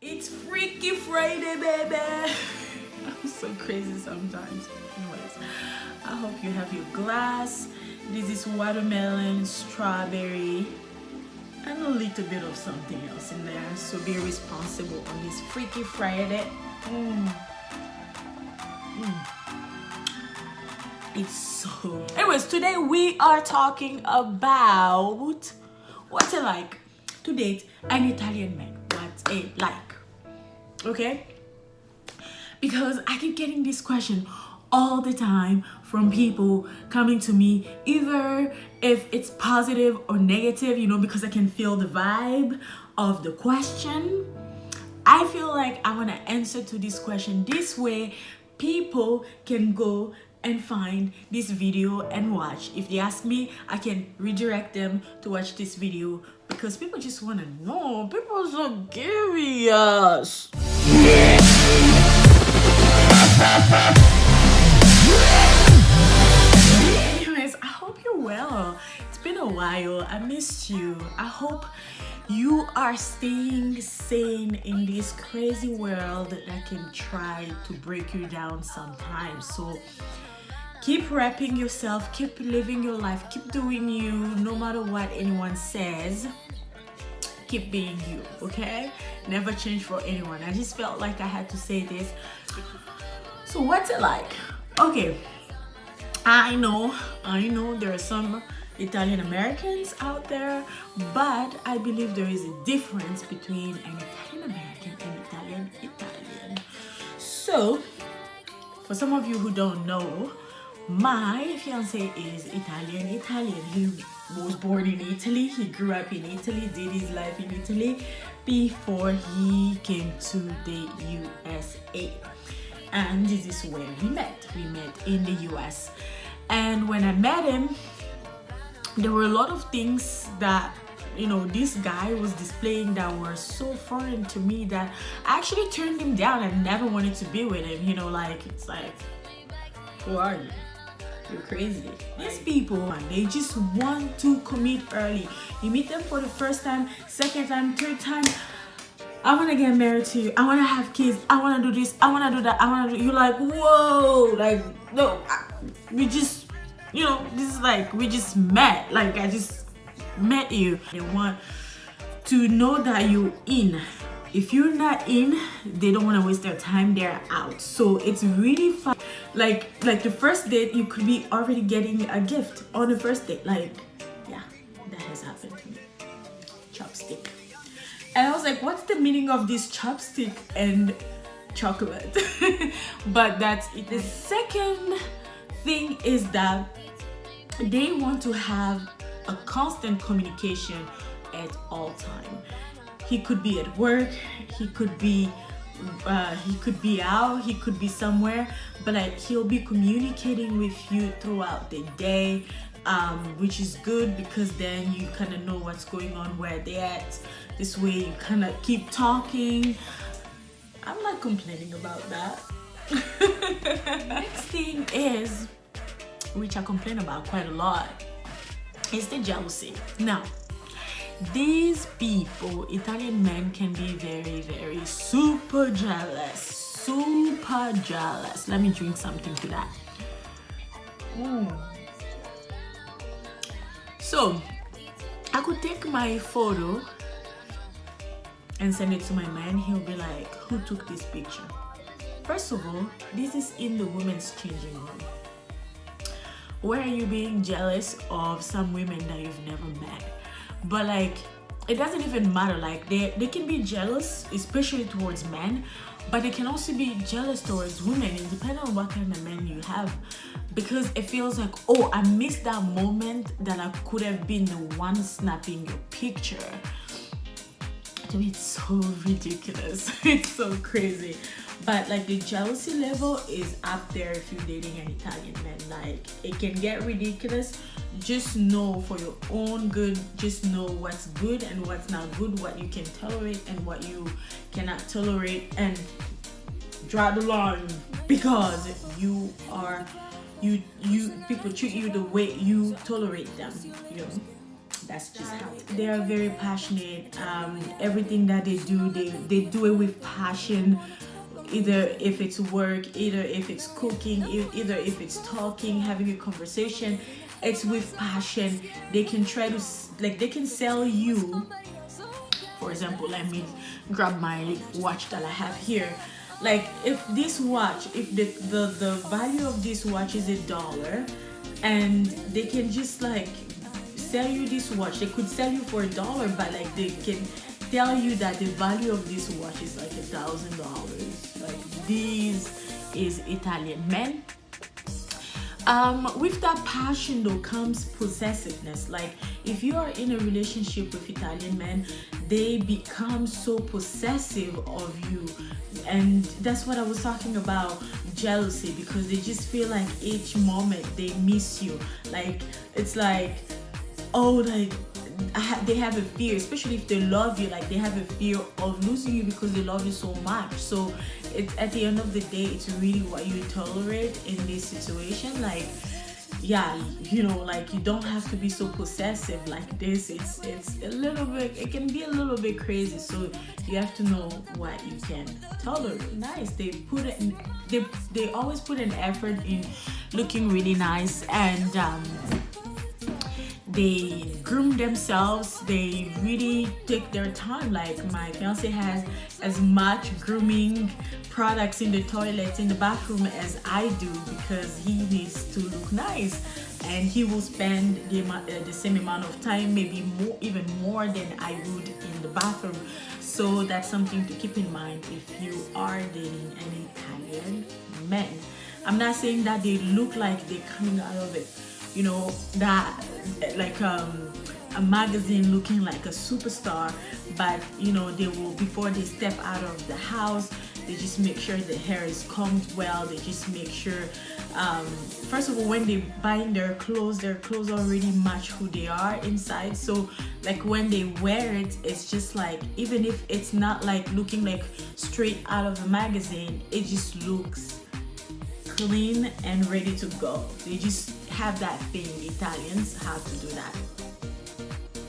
It's Freaky Friday, baby. I'm so crazy sometimes. Anyways, I hope you have your glass. This is watermelon, strawberry, and a little bit of something else in there. So be responsible on this Freaky Friday. It's so. Anyways, today we are talking about what's it like to date an Italian man. What's it like? Okay? Because I keep getting this question all the time from people coming to me, either if it's positive or negative, because I can feel the vibe of the question. I feel like I want to answer to this question this way. People can go and find this video and watch. If they ask me, I can redirect them to watch this video because people just want to know. People are so curious. Anyways, I hope you're well. It's been a while. I missed you. I hope you are staying sane in this crazy world that can try to break you down sometimes. So keep wrapping yourself, keep living your life, keep doing you, no matter what anyone says. Keep being you, okay? Never change for anyone. I just felt like I had to say this. So what's it like? Okay, I know there are some Italian Americans out there, but I believe there is a difference between an Italian American and Italian. So for some of you who don't know, my fiance is Italian. He was born in Italy. He grew up in Italy, did his life in Italy before he came to the USA. And this is where we met. We met in the US. And when I met him, there were a lot of things that this guy was displaying that were so foreign to me that I actually turned him down and never wanted to be with him. It's like, who are you? You're crazy. These people, they just want to commit early. You meet them for the first time, second time, third time. I want to get married to you. I want to have kids. I want to do this. I want to do that. You're like, whoa. Like, no, we just, this is like, we just met. Like, I just met you. They want to know that you're in. If you're not in, they don't want to waste their time. They're out. So it's really fun. Like the first date, you could be already getting a gift on the first date. Like, yeah, that has happened to me. Chopstick. And I was like, what's the meaning of this chopstick and chocolate? But that's it. The second thing is that they want to have a constant communication at all time. He could be at work, he could be out, he could be somewhere, but he'll be communicating with you throughout the day, which is good because then you kind of know what's going on, where they're at. This way you kind of keep talking. I'm not complaining about that. Next thing is, which I complain about quite a lot, is the jealousy. Now, these people, Italian men, can be very, very super jealous. Super jealous. Let me drink something to that. So, I could take my photo and send it to my man. He'll be like, who took this picture? First of all, this is in the women's changing room. Where are you being jealous of some women that you've never met? But it doesn't even matter. They can be jealous, especially towards men, but they can also be jealous towards women. It depends on what kind of man you have, because it feels like, oh, I missed that moment that I could have been the one snapping your picture. To me, it's so ridiculous. It's so crazy. But the jealousy level is up there if you're dating an Italian man. It can get ridiculous. Just know for your own good, just know what's good and what's not good, what you can tolerate and what you cannot tolerate, and draw the line, because people treat you the way you tolerate them. That's just how they are very passionate. Everything that they do, they do it with passion. Either if it's work, either if it's cooking, either if it's talking, having a conversation, it's with passion. They can try to like they can sell you. For example, let me grab my watch that I have here. Like if this watch, if the value of this watch is $1, and they can just like sell you this watch. They could sell you for $1, but like they can tell you that the value of this watch is like $1,000. Like these is Italian men. With that passion though comes possessiveness. Like if you are in a relationship with Italian men, they become so possessive of you, and that's what I was talking about, jealousy, because they just feel like each moment they miss you. Like it's like, oh, like they have a fear, especially if they love you, like they have a fear of losing you because they love you so much. So it's at the end of the day, it's really what you tolerate in this situation. Like yeah, you know, like you don't have to be so possessive like this. It's a little bit, it can be a little bit crazy, so you have to know what you can tolerate. Nice, they put it in, they always put an effort in looking really nice, and they groom themselves. They really take their time. Like my fiance has as much grooming products in the toilet, in the bathroom as I do, because he needs to look nice, and he will spend the same amount of time, maybe more, even more than I would in the bathroom. So that's something to keep in mind if you are dating an Italian man. I'm not saying that they look like they're coming out of it, you know, that like a magazine looking like a superstar, but you know, they will, before they step out of the house, they just make sure the hair is combed well. They just make sure, first of all, when they buying their clothes already match who they are inside. So like when they wear it, it's just like, even if it's not like looking like straight out of a magazine, it just looks clean and ready to go. They just have that thing. Italians have to do that.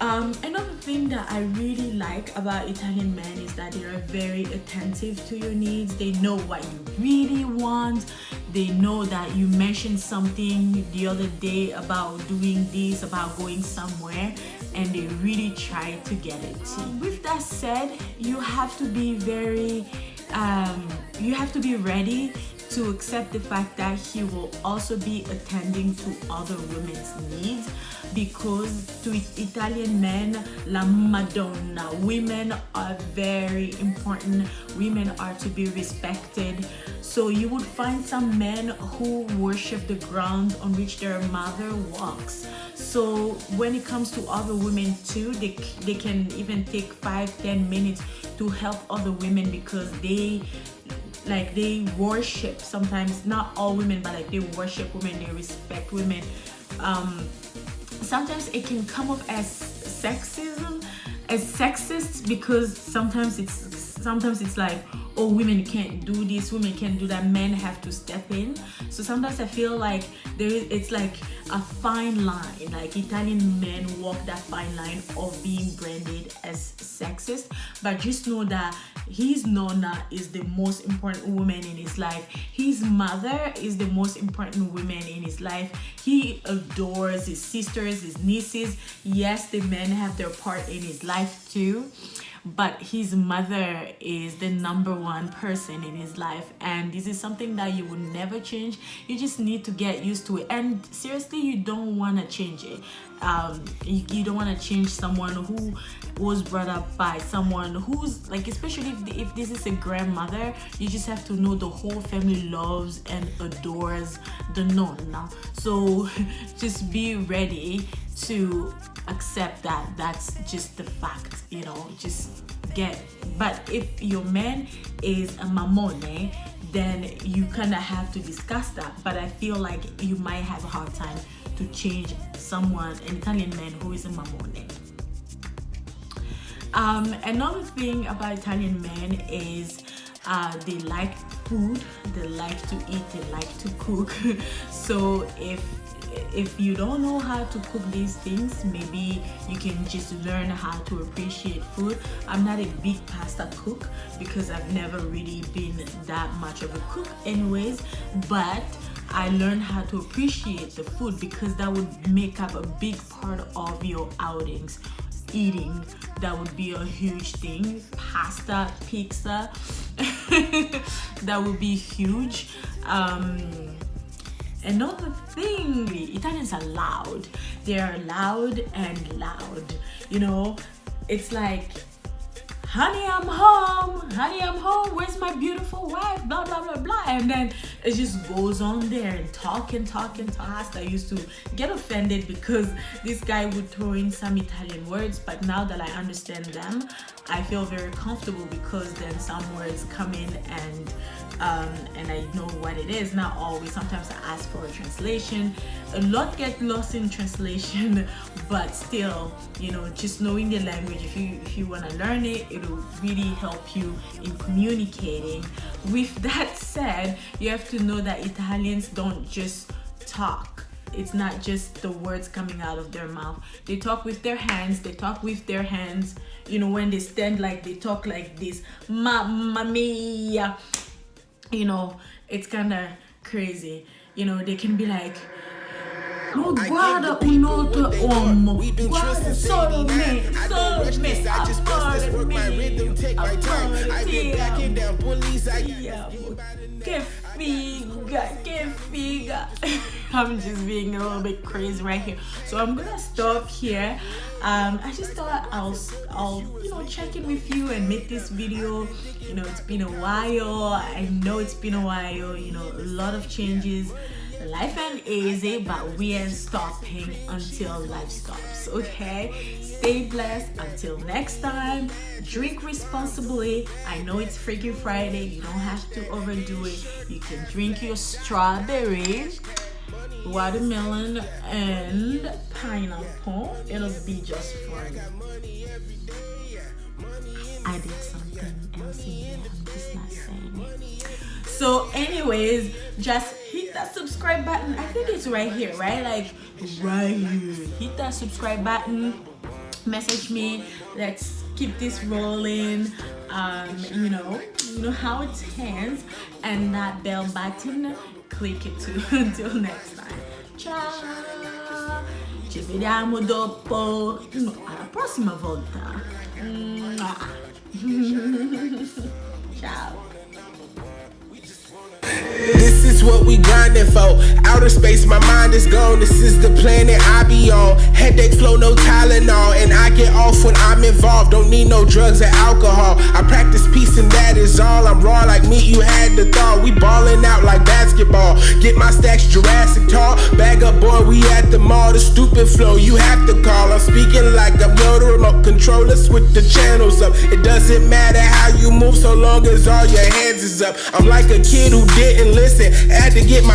Another thing that I really like about Italian men is that they are very attentive to your needs. They know what you really want. They know that you mentioned something the other day about doing this, about going somewhere, and they really try to get it. With that said, you have to be very, you have to be ready to accept the fact that he will also be attending to other women's needs, because to Italian men, la Madonna, women are very important. Women are to be respected. So you would find some men who worship the ground on which their mother walks. So when it comes to other women too, they can even take 5-10 minutes to help other women, because they worship, sometimes not all women, but like they worship women, they respect women. Sometimes it can come off as sexism, as sexist, because sometimes it's like, oh, women can't do this, women can't do that, men have to step in. So sometimes I feel like it's like a fine line, like Italian men walk that fine line of being branded as sexist. But just know that his nonna is the most important woman in his life. His mother is the most important woman in his life. He adores his sisters, his nieces. Yes, the men have their part in his life too, but his mother is the number one person in his life, and this is something that you will never change. You just need to get used to it, and seriously, you don't want to change it. You don't want to change someone who was brought up by someone who's like, especially if this is a grandmother, you just have to know the whole family loves and adores the nonna. So just be ready to accept that that's just the fact, you know, just but if your man is a mamone, then you kind of have to discuss that. But I feel like you might have a hard time to change someone, an Italian man who is a mamone. Another thing about Italian men is they like food, they like to eat, they like to cook. So if if you don't know how to cook these things, maybe you can just learn how to appreciate food. I'm not a big pasta cook because I've never really been that much of a cook anyways, but I learned how to appreciate the food because that would make up a big part of your outings. Eating, that would be a huge thing. Pasta, pizza, that would be huge. Another thing, Italians are loud. They are loud and loud. You know, it's like, honey, I'm home. Honey, I'm home. Where's my beautiful wife? Blah, blah, blah, blah. And then it just goes on there and talk and talk and talk. I used to get offended because this guy would throw in some Italian words, but now that I understand them, I feel very comfortable because then some words come in and I know what it is. Not always. Sometimes I ask for a translation. A lot get lost in translation, but still, you know, just knowing the language, if you want to learn it, it'll really help you in communicating. With that said, you have to know that Italians don't just talk. It's not just the words coming out of their mouth. They talk with their hands. They talk with their hands. You know, when they stand, like, they talk like this. Mamma mia. You know, it's kind of crazy. You know, they can be like, no, guarda un altro uomo, guarda solo me, amore mio, che figa. I'm just being a little bit crazy right here, so I'm gonna stop here. I just thought I'll you know, check in with you and make this video. You know, it's been a while. I know it's been a while. You know, a lot of changes. Life ain't easy, but we ain't stopping until life stops. Okay, stay blessed until next time. Drink responsibly. I know it's Freaky Friday. You don't have to overdo it. You can drink your strawberry, watermelon, and pineapple. It'll be just fine. I did something else in there. I'm just not saying it. So anyways, just hit that subscribe button. I think it's right here, right? Like right here. Hit that subscribe button. Message me. Let's keep this rolling. You know how it stands. And that bell button, click it too. Until next time. Ciao. Ci vediamo dopo. Alla prossima volta. Ciao. This is what we grinding for. Outer space, my mind is gone. This is the planet I be on. Headache flow, no Tylenol, and I get off when I'm involved. Don't need no drugs or alcohol. I practice peace and that is all. I'm raw like meat, you had the thought. We ballin' out like basketball. Get my stacks Jurassic tall. Bag up, boy, we at the mall. The stupid flow, you have to call. I'm speaking like I'm Yoda, remote controller. Switch the channels up. It doesn't matter how you move so long as all your hands is up. I'm like a kid who didn't listen. Had to get my